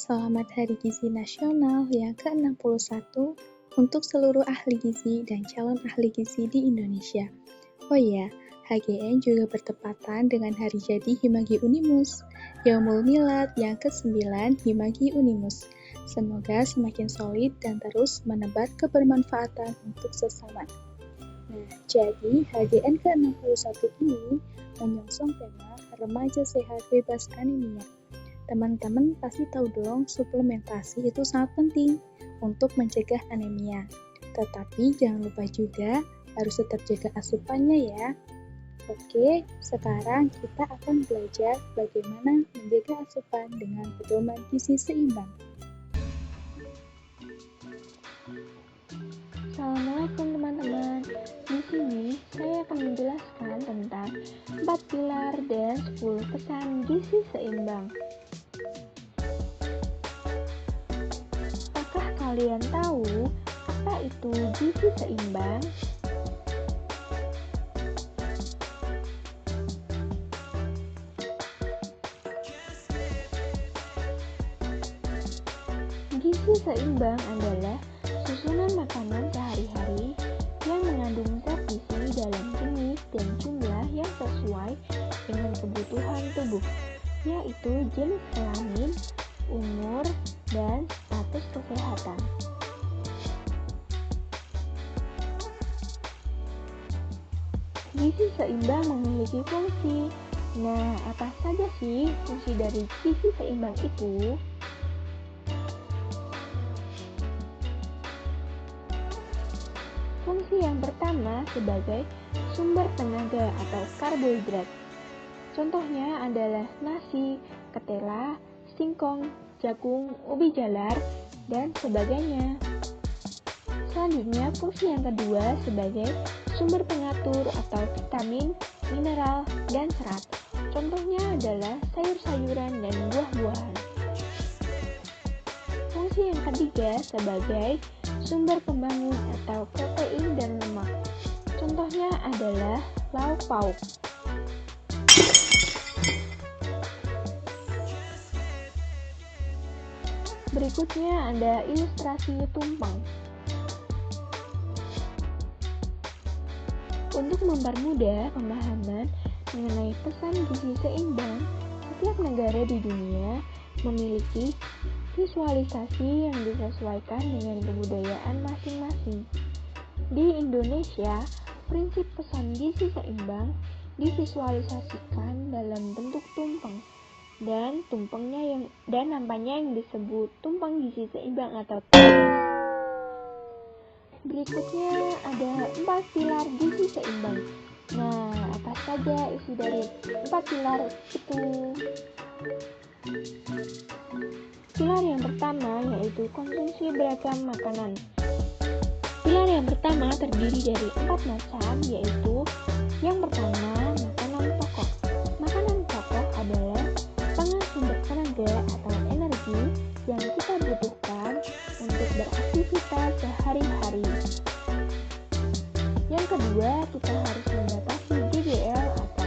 Selamat Hari Gizi Nasional yang ke-61 untuk seluruh ahli gizi dan calon ahli gizi di Indonesia. Oh iya, HGN juga bertepatan dengan hari jadi Himagi Unimus, Yaumul Milad yang ke-9 Himagi Unimus. Semoga semakin solid dan terus menebar kebermanfaatan untuk sesama. Nah, jadi HGN ke-61 ini menyongsong tema Remaja Sehat Bebas Anemia. Teman-teman pasti tahu dong, suplementasi itu sangat penting untuk mencegah anemia. Tetapi jangan lupa juga harus tetap jaga asupannya ya. Oke, sekarang kita akan belajar bagaimana menjaga asupan dengan pedoman gizi seimbang. Assalamualaikum teman-teman. Di sini saya akan menjelaskan tentang 4 pilar dan 10 pesan gizi seimbang. Apakah kalian tahu apa itu gizi seimbang? Gizi seimbang adalah susunan makanan sehari-hari yang mengandung zat gizi dalam jenis dan jumlah yang sesuai dengan kebutuhan tubuh, yaitu jenis kelamin, umur, dan status kesehatan. Gizi seimbang memiliki fungsi. Nah, apa saja sih fungsi dari gizi seimbang itu? Fungsi yang pertama sebagai sumber tenaga atau karbohidrat. Contohnya adalah nasi, ketela, singkong, jagung, ubi jalar, dan sebagainya. Selanjutnya, fungsi yang kedua sebagai sumber pengatur atau vitamin, mineral, dan serat. Contohnya adalah sayur-sayuran dan buah-buahan. Fungsi yang ketiga sebagai sumber pembangun atau protein dan lemak. Contohnya adalah lauk pauk. Berikutnya ada ilustrasi tumpeng. Untuk mempermudah pemahaman mengenai pesan gizi seimbang, setiap negara di dunia memiliki visualisasi yang disesuaikan dengan kebudayaan masing-masing. Di Indonesia, prinsip pesan gizi seimbang divisualisasikan dalam bentuk tumpeng dan nampaknya yang disebut tumpeng gizi seimbang atau TGS. Berikutnya ada 4 pilar gizi seimbang. Nah, apa saja isi dari 4 pilar itu? Pilar yang pertama yaitu konsumsi beragam makanan. Pilar yang pertama terdiri dari 4 macam, yaitu yang pertama, makanan pokok. Makanan pokok adalah sumber tenaga atau energi yang kita butuhkan untuk beraktivitas sehari-hari. Yang kedua, kita harus membatasi GGL atau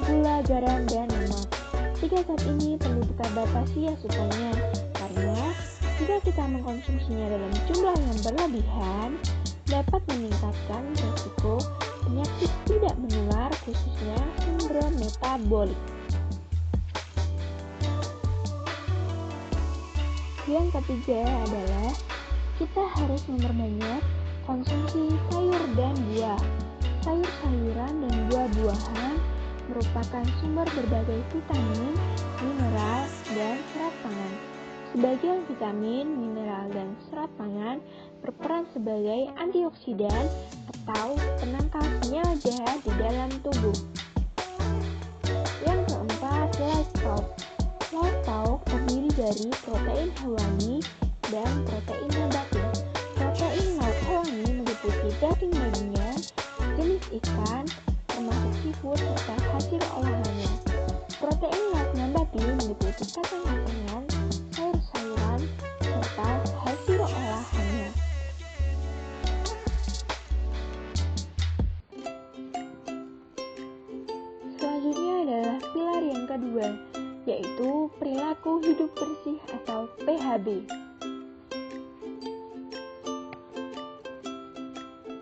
gula, garam, dan lemak. 3 zat ini perlu kita batasi asupannya, karena jika kita mengkonsumsinya dalam jumlah yang berlebihan, dapat meningkatkan risiko penyakit tidak menular, khususnya sindrom metabolik. Yang ketiga adalah kita harus memperbanyak konsumsi sayur dan buah. Sayur-sayuran dan buah-buahan merupakan sumber berbagai vitamin, mineral, dan serat pangan. Sebagian vitamin, mineral, dan serat pangan berperan sebagai antioksidan atau penangkal senyawa jahat di dalam tubuh. Yang keempat, lauk pauk. Lauk pauk terdiri dari protein hewani dan protein nabati. Protein lauk hewani meliputi daging-dagingan, jenis ikan, termasuk seafood serta hasil olahannya. Protein lauk nabati meliputi kacang-kacangan, sayur-sayuran, serta hasil olahannya. Selanjutnya adalah pilar yang kedua, yaitu perilaku hidup bersih atau PHB.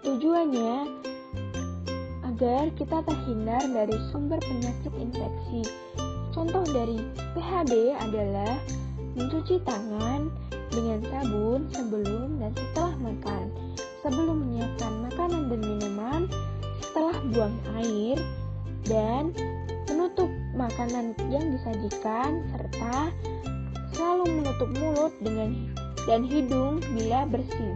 Tujuannya agar kita terhindar dari sumber penyakit infeksi. Contoh dari PHB adalah mencuci tangan dengan sabun sebelum dan setelah makan, sebelum menyiapkan makanan dan minuman, setelah buang air, dan menutup makanan yang disajikan, serta selalu menutup mulut dan hidung bila bersin.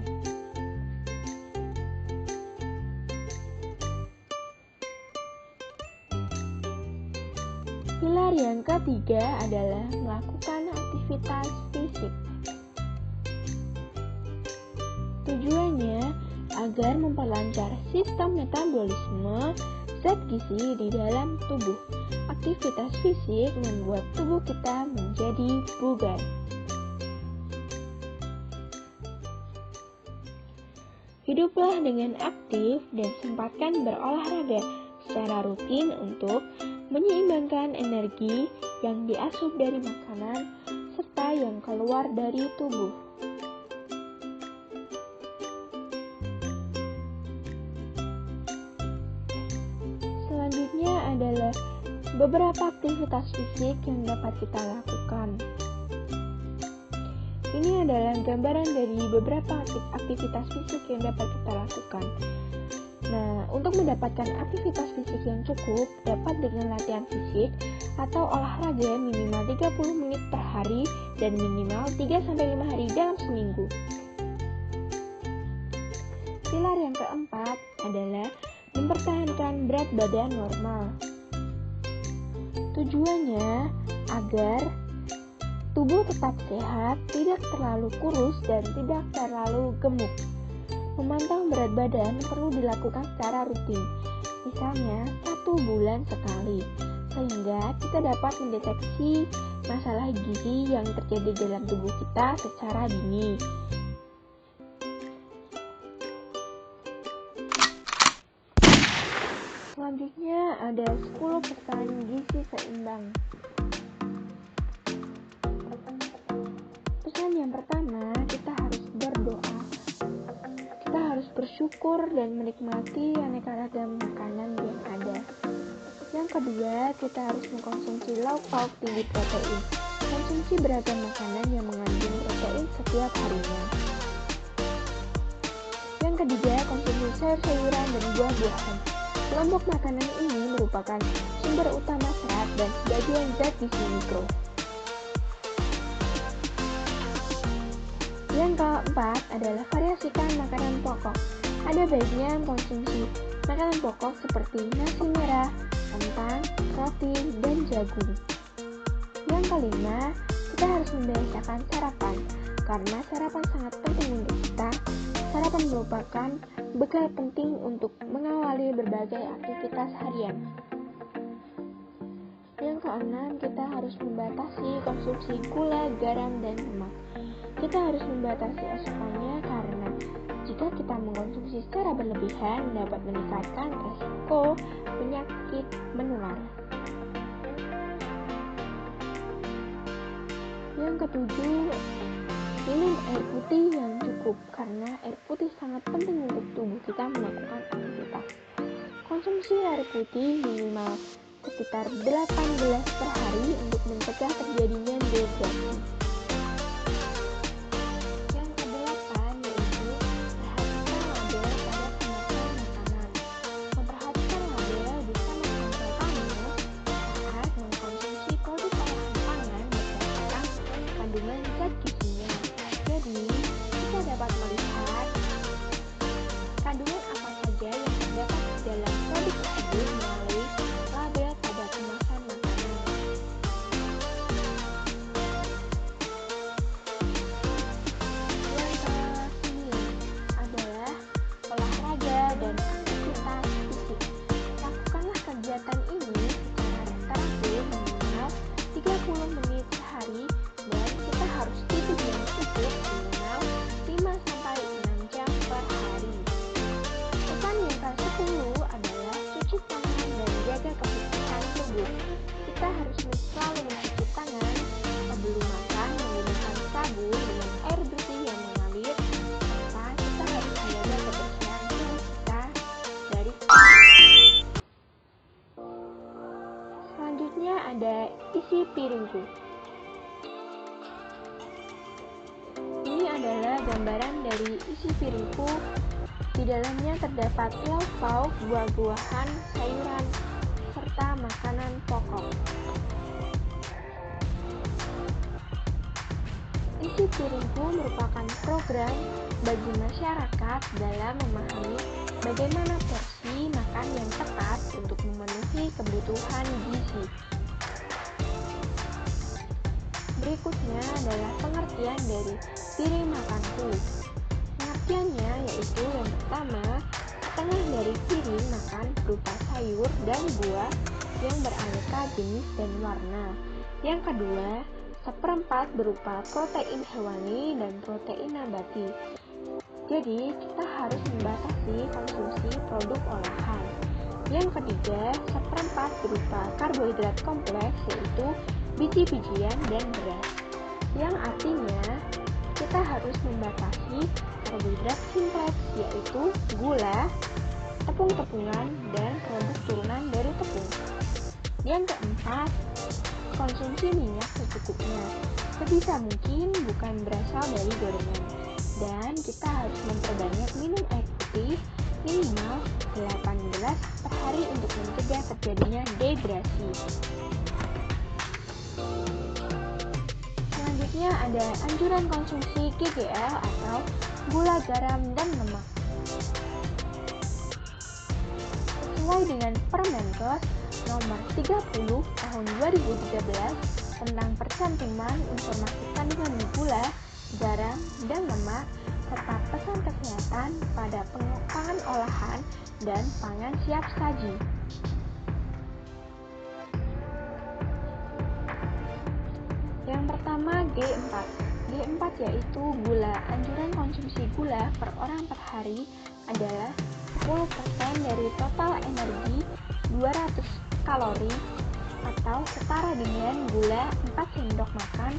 Pilar yang ketiga adalah melakukan aktivitas fisik. Tujuannya agar memperlancar sistem metabolisme zat gizi di dalam tubuh. Aktivitas fisik membuat tubuh kita menjadi bugar. Hiduplah dengan aktif dan sempatkan berolahraga secara rutin untuk menyeimbangkan energi yang diasup dari makanan serta yang keluar dari tubuh. Selanjutnya adalah beberapa aktivitas fisik yang dapat kita lakukan. Ini adalah gambaran dari beberapa aktivitas fisik yang dapat kita lakukan. Nah, untuk mendapatkan aktivitas fisik yang cukup, dapat dengan latihan fisik atau olahraga minimal 30 menit per hari dan minimal 3-5 hari dalam seminggu. Pilar yang keempat adalah mempertahankan berat badan normal. Tujuannya agar tubuh tetap sehat, tidak terlalu kurus dan tidak terlalu gemuk. Memantau berat badan perlu dilakukan secara rutin, misalnya 1 bulan sekali, sehingga kita dapat mendeteksi masalah gizi yang terjadi dalam tubuh kita secara dini. Selanjutnya ada 10 pesan gizi seimbang. Pesan yang pertama, kita harus berdoa. Kita harus bersyukur dan menikmati aneka ragam makanan yang ada. Yang kedua, kita harus mengkonsumsi lauk pauk tinggi protein. Konsumsi beragam makanan yang mengandung protein setiap harinya. Yang ketiga, konsumsi sayur-sayuran dan buah-buahan. Kelompok makanan ini merupakan sumber utama serat dan sebagian zat gizi mikro. Yang keempat adalah variasikan makanan pokok. Ada baiknya mengkonsumsi makanan pokok seperti nasi merah, kentang, roti, dan jagung. Yang kelima, kita harus membiasakan sarapan, karena sarapan sangat penting untuk kita. Sarapan merupakan bekal penting untuk mengawali berbagai aktivitas harian. Yang keenam, kita harus membatasi konsumsi gula, garam, dan lemak. Kita harus membatasi asupannya karena jika kita mengkonsumsi secara berlebihan dapat meningkatkan resiko penyakit menular. Yang ketujuh, minum air putih yang cukup karena air putih sangat penting untuk tubuh kita melakukan aktivitas. Konsumsi air putih minimal sekitar 8 gelas per hari untuk mencegah terjadinya dehidrasi. Kita harus selalu mencuci tangan pada isi piringku. Ini adalah gambaran dari isi piringku. Di dalamnya terdapat lauk pauk, buah-buahan, sayuran, serta makanan pokok. Isi piringku merupakan program bagi masyarakat dalam memahami bagaimana porsi makan yang tepat untuk memenuhi kebutuhan gizi. Berikutnya adalah pengertian dari piring makanku. Pengertiannya yaitu yang pertama, setengah dari piring makan berupa sayur dan buah yang beraneka jenis dan warna. Yang kedua, seperempat berupa protein hewani dan protein nabati. Jadi, kita harus membatasi konsumsi produk olahan. Yang ketiga, seperempat berupa karbohidrat kompleks, yaitu biji-bijian dan beras. Yang artinya, kita harus membatasi karbohidrat simpleks, yaitu gula, tepung-tepungan, dan produk turunan dari tepung. Yang keempat, konsumsi minyak secukupnya. Sebisa mungkin bukan berasal dari gorengan. Dan kita harus memperbanyak minum air putih minimal 8 gelas per hari untuk mencegah terjadinya dehidrasi. Selanjutnya ada anjuran konsumsi GGL atau gula, garam, dan lemak. Sesuai dengan Permenkes nomor 30 tahun 2013 tentang percantuman informasi kandungan gula, garam, dan lemak, serta pesan kesehatan pada pangan olahan dan pangan siap saji. Yang pertama G4. G4 yaitu gula. Anjuran konsumsi gula per orang per hari adalah 10% dari total energi 200 kalori atau setara dengan gula 4 sendok makan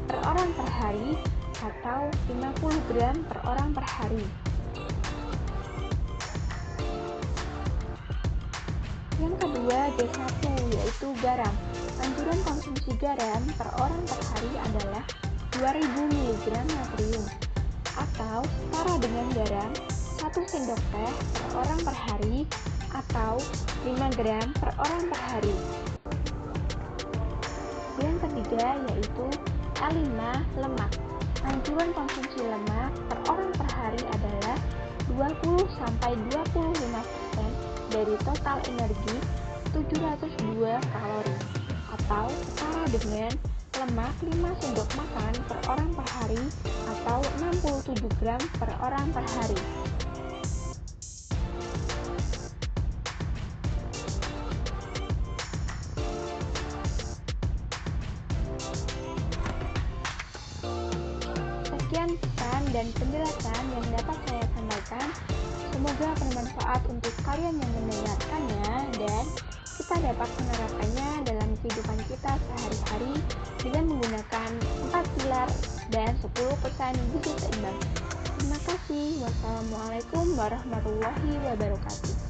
per orang per hari atau 50 gram per orang per hari. Yang kedua G1 yaitu garam. Anjuran konsumsi garam per orang per hari adalah 2000 mg natrium atau setara dengan garam 1 sendok teh per orang per hari atau 5 gram per orang per hari. Yang ketiga yaitu L5 lemak. Anjuran konsumsi lemak per orang per hari adalah 20-25% dari total energi 702 kalori atau setara dengan lemak 5 sendok makan per orang per hari atau 67 gram per orang per hari. Sekian pesan dan penjelasan yang dapat saya sampaikan. Semoga bermanfaat untuk kalian yang mendengarkannya dan kita dapat menerapkannya dalam kehidupan kita sehari-hari dengan menggunakan 4 pilar dan 10 pesan gizi seimbang. Terima kasih. Wassalamualaikum warahmatullahi wabarakatuh.